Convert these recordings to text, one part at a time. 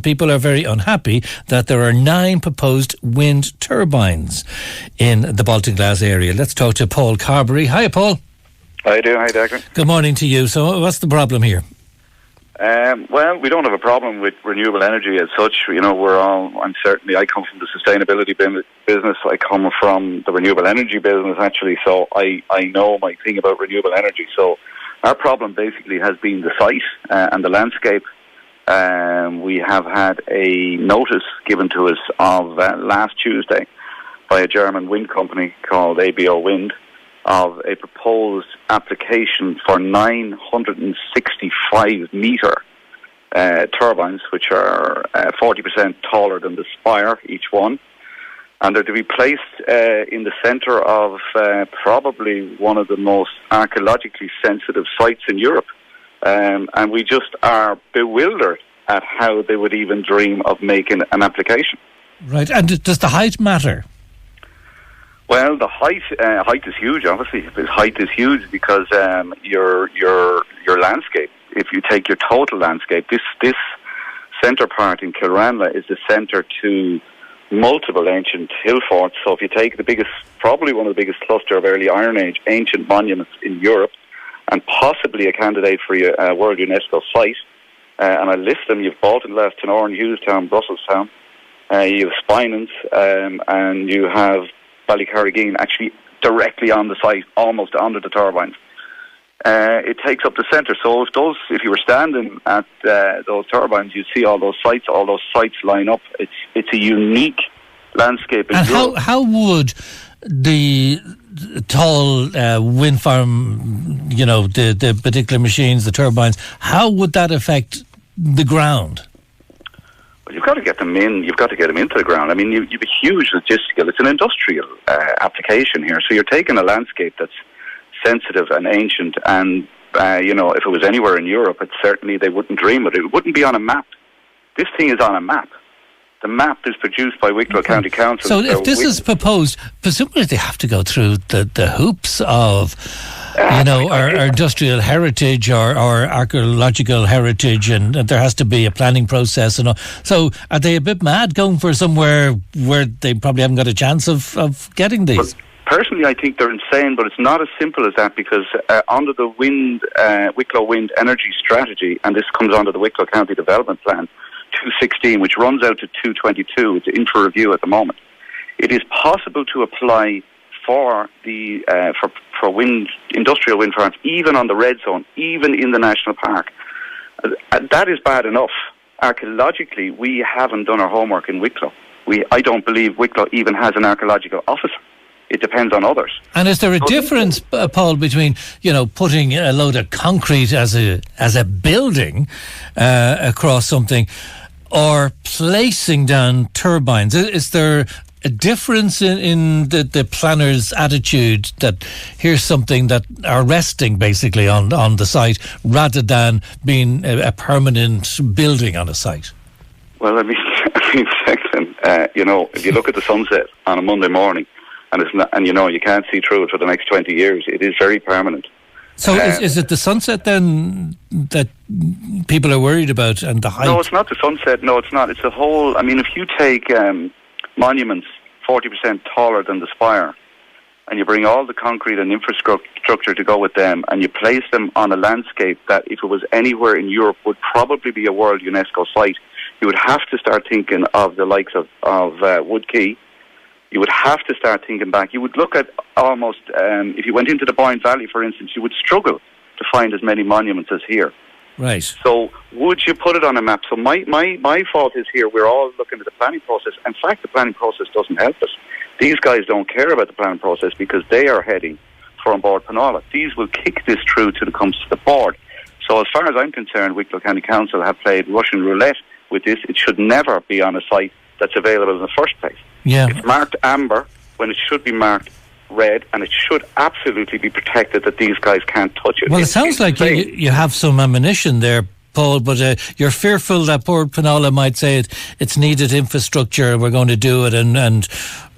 People are very unhappy that there are 9 proposed wind turbines in the Baltinglass area. Let's talk to Paul Carberry. Hi, Paul. Hi, do. Hi, Declan. Good morning to you. So what's the problem here? Well, we don't have a problem with renewable energy as such. You know, I come from the sustainability business. I come from the renewable energy business, actually. So I know my thing about renewable energy. So our problem basically has been the site and the landscape. We have had a notice given to us of last Tuesday by a German wind company called ABO Wind of a proposed application for 965-metre turbines, which are 40% taller than the Spire, each one. And they're to be placed in the centre of probably one of the most archaeologically sensitive sites in Europe. And we just are bewildered at how they would even dream of making an application. Right, and does the height matter? Well, the height is huge, obviously. The height is huge because your landscape, if you take your total landscape, this centre part in Kilranelagh is the centre to multiple ancient hill forts. So if you take probably one of the biggest cluster of early Iron Age ancient monuments in Europe, and possibly a candidate for a World UNESCO site. And I list them. You've Baltinglass, Tonorn, Hughestown, Brusselstown. You have Spinans, and you have Ballycarrigeen actually directly on the site, almost under the turbines. It takes up the centre. So if you were standing at those turbines, you'd see all those sites line up. It's a unique landscape in Europe. How would the tall wind farm, the particular machines, the turbines, how would that affect the ground? Well, you've got to get them in. You've got to get them into the ground. I mean, you've a huge logistical. It's an industrial application here. So you're taking a landscape that's sensitive and ancient, and if it was anywhere in Europe, they wouldn't dream of it. It wouldn't be on a map. This thing is on a map. The map is produced by Wicklow County Council. So if this is proposed, presumably they have to go through the hoops of, our industrial heritage or archaeological heritage, and there has to be a planning process and all. So are they a bit mad going for somewhere where they probably haven't got a chance of getting these? Well, personally, I think they're insane, but it's not as simple as that, because under the Wicklow Wind Energy Strategy, and this comes under the Wicklow County Development Plan, 216, which runs out to 222. It's in for review at the moment. It is possible to apply for the for industrial wind farms, even on the red zone, even in the national park. That is bad enough. Archaeologically, we haven't done our homework in Wicklow. I don't believe Wicklow even has an archaeological officer. It depends on others. And is there a difference, Paul, between putting a load of concrete as a building across something, or placing down turbines? Is there a difference in the planner's attitude that here's something that are resting basically on the site, rather than being a permanent building on a site? Well, I mean, Declan, if you look at the sunset on a Monday morning, and it's not, and you can't see through it for the next 20 years. It is very permanent. So is it the sunset then that people are worried about, and the height? No, it's not the sunset. No, it's not. It's the whole. I mean, if you take monuments 40% taller than the Spire, and you bring all the concrete and infrastructure to go with them, and you place them on a landscape that, if it was anywhere in Europe, would probably be a World UNESCO site, you would have to start thinking of the likes of Wood Quay. You would have to start thinking back. You would look at almost, if you went into the Boyne Valley, for instance, you would struggle to find as many monuments as here. Right. So would you put it on a map? So my fault is here. We're all looking at the planning process. In fact, the planning process doesn't help us. These guys don't care about the planning process because they are heading for on board Penalla. These will kick this through till it comes to the board. So as far as I'm concerned, Wicklow County Council have played Russian roulette with this. It should never be on a site that's available in the first place. Yeah. It's marked amber when it should be marked red, and it should absolutely be protected that these guys can't touch it. Well, it sounds like you have some ammunition there, Paul, but you're fearful that Port Penalla might say it's needed infrastructure, we're going to do it, and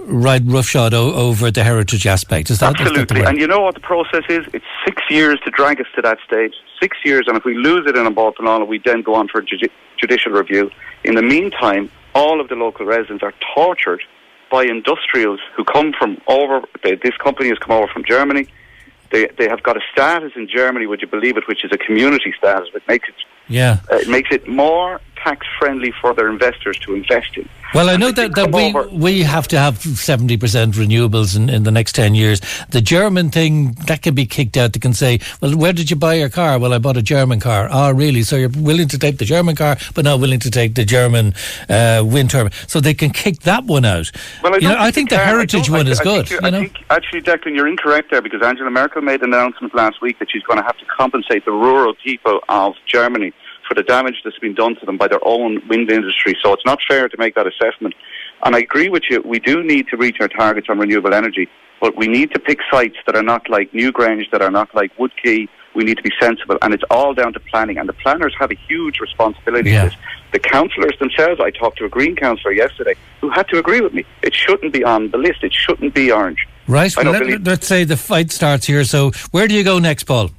ride roughshod over the heritage aspect. Is that absolutely? And you know what the process is? It's 6 years to drag us to that stage. 6 years, and if we lose it in a Baltanala, we then go on for judicial review. In the meantime, all of the local residents are tortured by industrials who come from this company has come over from Germany. They have got a status in Germany, would you believe it, which is a community status. It makes it more tax friendly for their investors to invest in. Well, I know that we have to have 70% renewables in the next 10 years. The German thing, that can be kicked out. They can say, well, where did you buy your car? Well, I bought a German car. Oh, really? So you're willing to take the German car, but not willing to take the German wind turbine. So they can kick that one out. Well, I think the heritage one is good. I think, actually, Declan, you're incorrect there, because Angela Merkel made an announcement last week that she's going to have to compensate the rural people of Germany for the damage that's been done to them by their own wind industry. So it's not fair to make that assessment. And I agree with you, we do need to reach our targets on renewable energy, but we need to pick sites that are not like Newgrange, that are not like Woodkey. We need to be sensible, and it's all down to planning, and the planners have a huge responsibility in this. The councillors themselves, I talked to a Green councillor yesterday who had to agree with me. It shouldn't be on the list. It shouldn't be orange. Right, well, let's say the fight starts here. So where do you go next, Paul?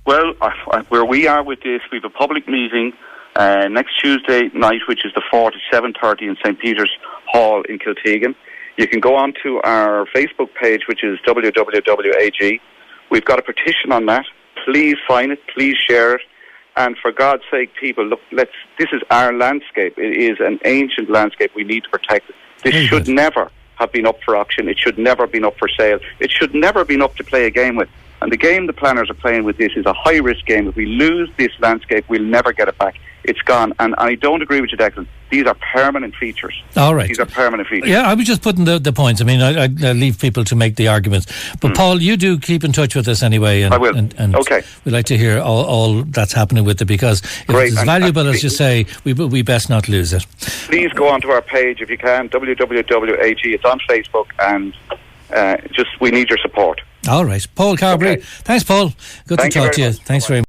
Well, where we are with this, we have a public meeting next Tuesday night, which is the 4th at 7:30 in St. Peter's Hall in Kiltegan. You can go on to our Facebook page, which is www.ag. We've got a petition on that. Please sign it. Please share it. And for God's sake, people, look, this is our landscape. It is an ancient landscape. We need to protect it. This should never have been up for auction. It should never have been up for sale. It should never have been up to play a game with. And the game the planners are playing with this is a high-risk game. If we lose this landscape, we'll never get it back. It's gone. And I don't agree with you, Declan. These are permanent features. All right. These are permanent features. Yeah, I was just putting the points. I mean, I leave people to make the arguments. But, Paul, you do keep in touch with us anyway. And, I will. And okay. We'd like to hear all that's happening with it, because if it's as valuable as you say, we best not lose it. Please go onto our page if you can, www.ag. It's on Facebook, and we need your support. All right. Paul Carberry. Okay. Thanks, Paul. Good to talk to you. Thanks very much.